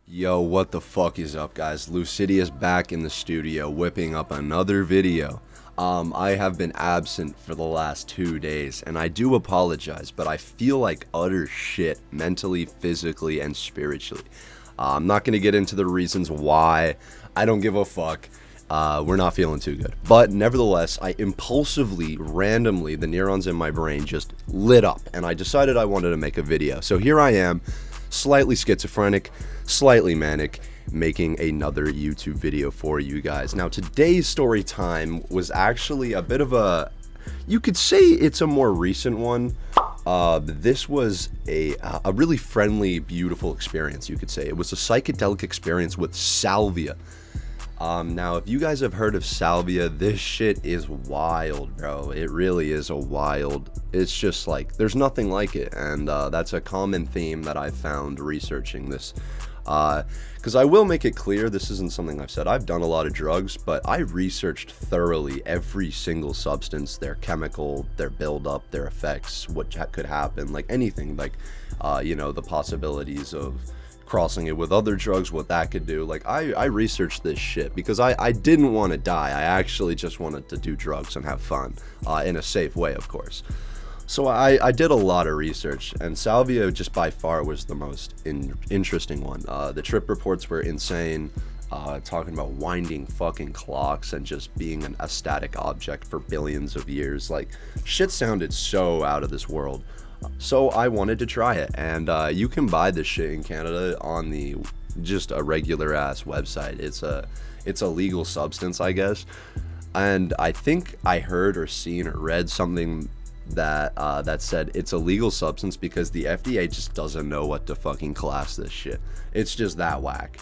Yo, what the fuck is up, guys? Lucidius back in the studio whipping up another video. I have been absent for the last 2 days, and I do apologize, but I feel like utter shit mentally, physically, and spiritually. I'm not going to get into the reasons why. I don't give a fuck. We're not feeling too good. But nevertheless, I impulsively, randomly, the neurons in my brain just lit up, and I decided I wanted to make a video. So here I am, slightly schizophrenic, slightly manic, making another YouTube video for you guys. Now, today's story time was actually a bit of a, you could say it's a more recent one. This was a really friendly, beautiful experience, you could say. It was a psychedelic experience with Salvia. Now, if you guys have heard of Salvia, this shit is wild, bro. It really is a wild. It's just like, there's nothing like it, and that's a common theme that I found researching this. Because I will make it clear, this isn't something I've said. I've done a lot of drugs, but I researched thoroughly every single substance, their chemical, their buildup, their effects, what could happen, like anything, like, the possibilities of crossing it with other drugs, what that could do. Like, I researched this shit because I didn't want to die. I actually just wanted to do drugs and have fun, in a safe way, of course. So I did a lot of research, and Salvia just by far was the most interesting one. The trip reports were insane, talking about winding fucking clocks and just being a static object for billions of years. Like, shit sounded so out of this world. So I wanted to try it, and you can buy this shit in Canada on just a regular ass website. It's a legal substance, I guess, and I think I heard or seen or read something that said it's a legal substance because the FDA just doesn't know what to fucking class this shit. It's just that whack.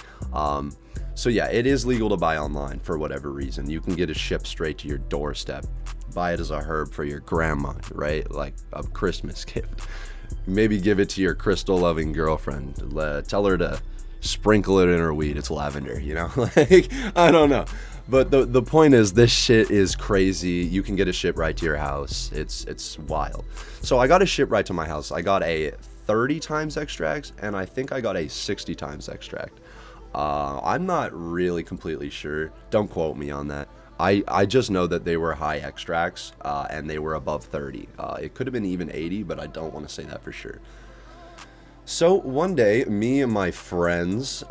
So yeah, it is legal to buy online for whatever reason. You can get it shipped straight to your doorstep. Buy it as a herb for your grandma, right? Like a Christmas gift. Maybe give it to your crystal loving girlfriend. Tell her to sprinkle it in her weed. It's lavender, you know? Like, I don't know. But the point is, this shit is crazy. You can get a ship right to your house. It's wild. So I got a ship right to my house. I got a 30 times extract, and I think I got a 60 times extract. I'm not really completely sure. Don't quote me on that. I just know that they were high extracts, and they were above 30. It could have been even 80, but I don't want to say that for sure. So one day, me and my friends,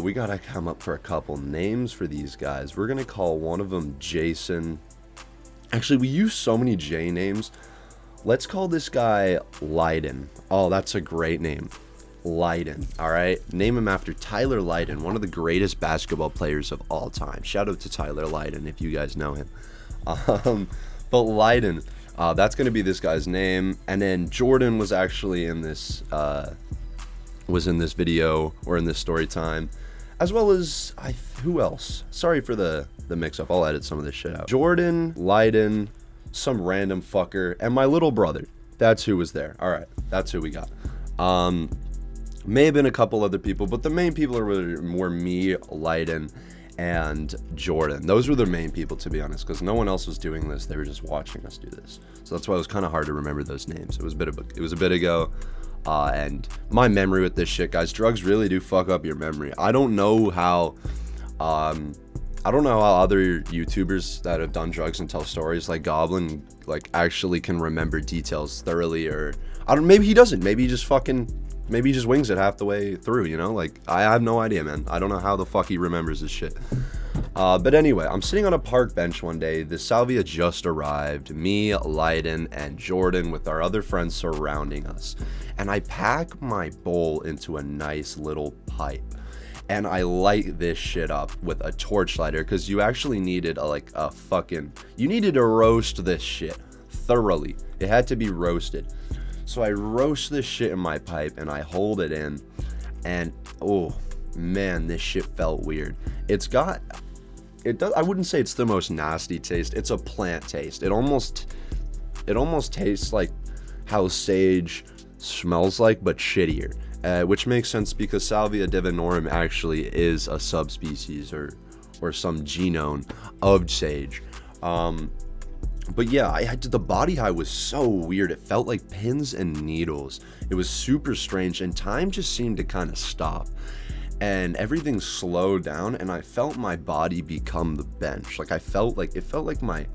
we gotta come up for a couple names for these guys. We're gonna call one of them Jason. Actually, we use so many J names. Let's call this guy Lydon. Oh, that's a great name. Lydon, all right? Name him after Tyler Lydon, one of the greatest basketball players of all time. Shout out to Tyler Lydon if you guys know him. But Lydon, that's gonna be this guy's name. And then Jordan was actually in this video, or in this story time, as well as who else? Sorry for the mix-up. I'll edit some of this shit out. Jordan, Lydon, some random fucker, and my little brother. That's who was there. All right, that's who we got. May have been a couple other people, but the main people were more me, Lydon, and Jordan. Those were the main people, to be honest, because no one else was doing this. They were just watching us do this. So that's why it was kind of hard to remember those names. It was a bit ago. And my memory with this shit, guys, drugs really do fuck up your memory. I don't know how other YouTubers that have done drugs and tell stories like Goblin, like, actually can remember details thoroughly, or maybe he doesn't. Maybe he just wings it half the way through, you know? Like, I have no idea, man. I don't know how the fuck he remembers this shit. But anyway, I'm sitting on a park bench one day. The Salvia just arrived. Me, Lydon, and Jordan with our other friends surrounding us. And I pack my bowl into a nice little pipe. And I light this shit up with a torch lighter, because you actually needed you needed to roast this shit thoroughly. It had to be roasted. So I roast this shit in my pipe, and I hold it in, and oh man, this shit felt weird. I wouldn't say it's the most nasty taste. It's a plant taste. It almost tastes like how sage smells like, but shittier. Which makes sense because Salvia divinorum actually is a subspecies or some genome of sage. But yeah, the body high was so weird. It felt like pins and needles. It was super strange, and time just seemed to kind of stop. and everything slowed down, and I felt my body become the bench. Like it felt like my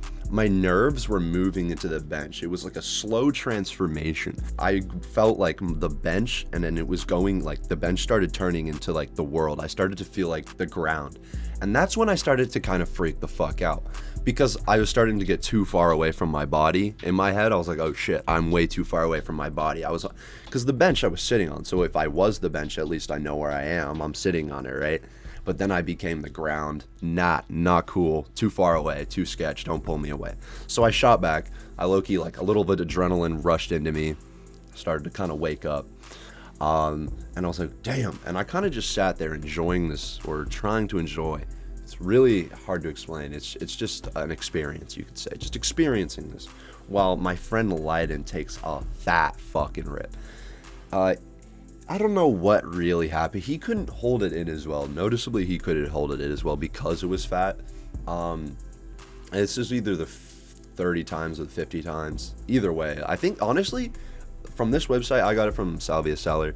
nerves were moving into the bench. It was like a slow transformation. I felt like the bench, and then it was going, like the bench started turning into like the world. I started to feel like the ground. And that's when I started to kind of freak the fuck out, because I was starting to get too far away from my body. In my head, I was like, oh shit, I'm way too far away from my body. Because the bench I was sitting on, so if I was the bench, at least I know where I am. I'm sitting on it, right? But then I became the ground. Not cool. Too far away. Too sketch. Don't pull me away. So I shot back. I low-key, like a little bit of adrenaline rushed into me. Started to kind of wake up. And I was like, damn. And I kind of just sat there enjoying this, or trying to enjoy. It's really hard to explain. It's just an experience, you could say. Just experiencing this. While my friend Leiden takes a fat fucking rip. I don't know what really happened. He couldn't hold it in as well. Noticeably, he couldn't hold it in as well because it was fat. It's just either the 30 times or the 50 times. Either way, I think, honestly, from this website, I got it from Salvia seller,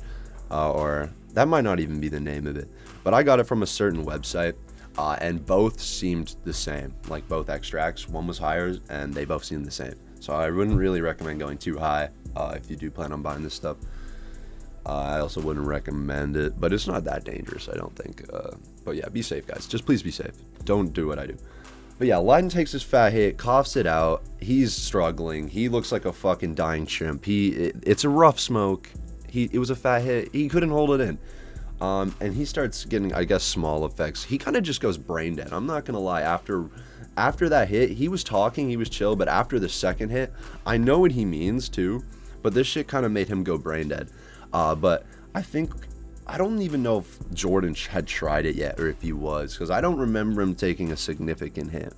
or that might not even be the name of it, but I got it from a certain website, and both seemed the same. Like both extracts, one was higher, and they both seemed the same. So I wouldn't really recommend going too high if you do plan on buying this stuff. I also wouldn't recommend it, but it's not that dangerous, I don't think. But yeah, be safe, guys. Just please be safe. Don't do what I do. But yeah, Leiden takes his fat hit, coughs it out. He's struggling. He looks like a fucking dying chimp. It's a rough smoke. It was a fat hit. He couldn't hold it in. And he starts getting, I guess, small effects. He kind of just goes brain dead. I'm not gonna lie. After that hit, he was talking, he was chill, but after the second hit, I know what he means too, but this shit kind of made him go brain dead. But I don't even know if Jordan had tried it yet, or if he was, because I don't remember him taking a significant hit.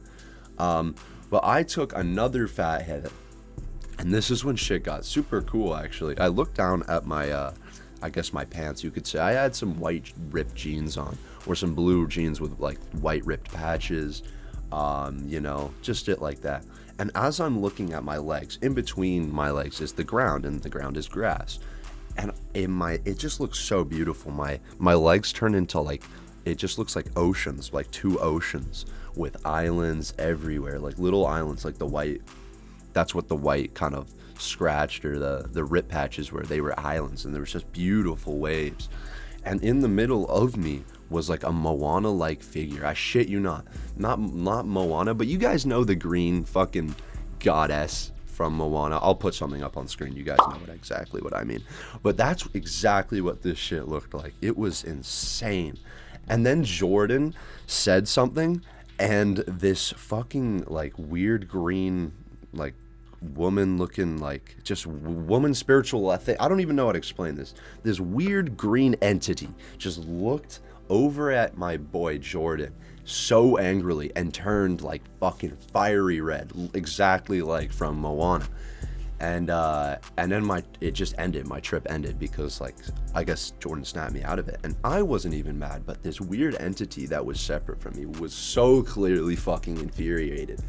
But I took another fat hit, and this is when shit got super cool, actually. I looked down at my, I guess my pants, you could say. I had some white ripped jeans on, or some blue jeans with like white ripped patches, just shit like that. And as I'm looking at my legs, in between my legs is the ground, and the ground is grass. And it just looks so beautiful. My legs turn into like, it just looks like oceans, like two oceans with islands everywhere, like little islands, like the white. That's what the white kind of scratched, or the rip patches were. They were islands, and there was just beautiful waves. And in the middle of me was like a Moana-like figure. I shit you not Moana, but you guys know the green fucking goddess from Moana. I'll put something up on screen. You guys know exactly what I mean. But that's exactly what this shit looked like. It was insane. And then Jordan said something, and this fucking like weird green, like woman looking, like just woman spiritual, I don't even know how to explain this. This weird green entity just looked over at my boy Jordan so angrily and turned like fucking fiery red, exactly like from Moana. And then it just ended. My trip ended because, like, I guess Jordan snapped me out of it, and I wasn't even mad, but this weird entity that was separate from me was so clearly fucking infuriated.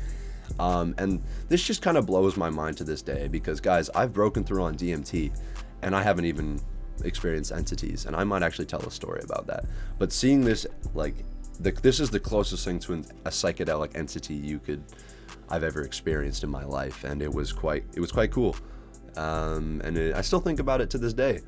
And this just kind of blows my mind to this day, because guys, I've broken through on DMT and I haven't even experienced entities, and I might actually tell a story about that. But seeing this, like, this is the closest thing to a psychedelic entity I've ever experienced in my life, and it was quite cool. I still think about it to this day.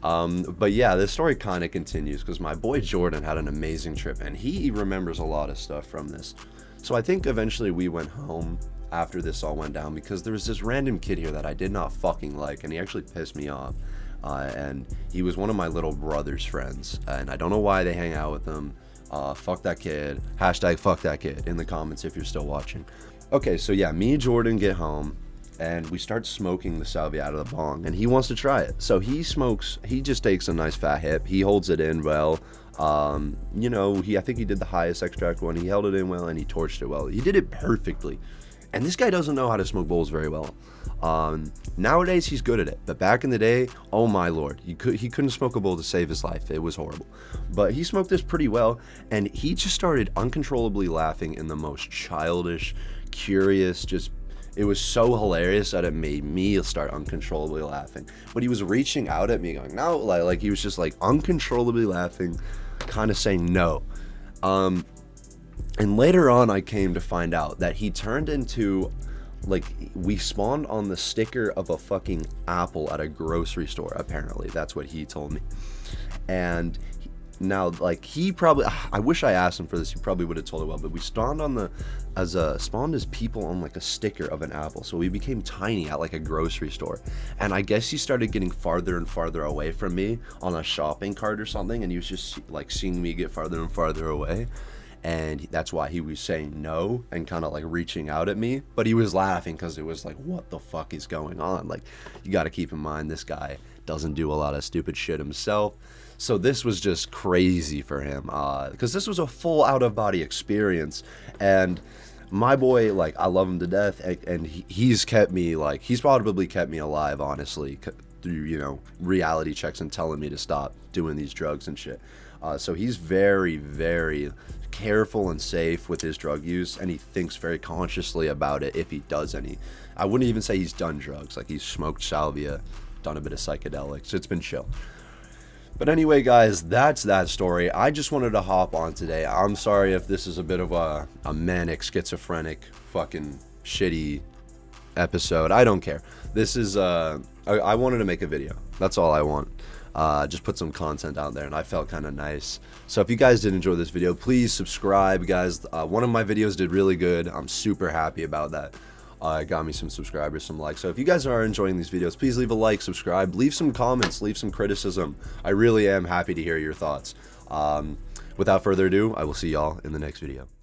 But yeah, the story kind of continues, because my boy Jordan had an amazing trip, and he remembers a lot of stuff from this. So I think eventually we went home after this all went down, because there was this random kid here that I did not fucking like, and he actually pissed me off. And he was one of my little brother's friends, and I don't know why they hang out with him. Fuck that kid. Hashtag fuck that kid in the comments if you're still watching. Okay, so yeah, me and Jordan get home, and we start smoking the Salvia out of the bong, and he wants to try it. So he just takes a nice fat hit. He holds it in well. I think he did the highest extract one. He held it in well, and he torched it well. He did it perfectly. And this guy doesn't know how to smoke bowls very well. Nowadays, he's good at it. But back in the day, oh my lord, he couldn't smoke a bowl to save his life. It was horrible. But he smoked this pretty well, and he just started uncontrollably laughing in the most childish, curious, it was so hilarious that it made me start uncontrollably laughing. But he was reaching out at me going, no, like he was just like uncontrollably laughing. kind of saying no. And later on, I came to find out that he turned into, like, we spawned on the sticker of a fucking apple at a grocery store, apparently. That's what he told me. And now, like, he probably, I wish I asked him for this, he probably would have told it well, but we spawned on the, spawned as people on, like, a sticker of an apple. So we became tiny at, like, a grocery store. And I guess he started getting farther and farther away from me on a shopping cart or something, and he was just, like, seeing me get farther and farther away. And that's why he was saying no and kind of like reaching out at me, but he was laughing because it was like, what the fuck is going on? Like, you got to keep in mind, this guy doesn't do a lot of stupid shit himself. So this was just crazy for him, because this was a full out-of-body experience. And my boy, like, I love him to death, and he's kept me, like, he's probably kept me alive, honestly, through, you know, reality checks and telling me to stop doing these drugs and shit. So he's very, very careful and safe with his drug use, and he thinks very consciously about it if he does any. I wouldn't even say he's done drugs. Like, he's smoked Salvia, done a bit of psychedelics. It's been chill. But anyway, guys, that's that story. I just wanted to hop on today. I'm sorry if this is a bit of a manic, schizophrenic, fucking shitty episode. I don't care. This is, I wanted to make a video. That's all I want. Just put some content out there, and I felt kind of nice. So if you guys did enjoy this video, please subscribe, guys. One of my videos did really good. I'm super happy about that. It got me some subscribers, some likes. So if you guys are enjoying these videos, please leave a like, subscribe, leave some comments, leave some criticism. I really am happy to hear your thoughts. Without further ado, I will see y'all in the next video.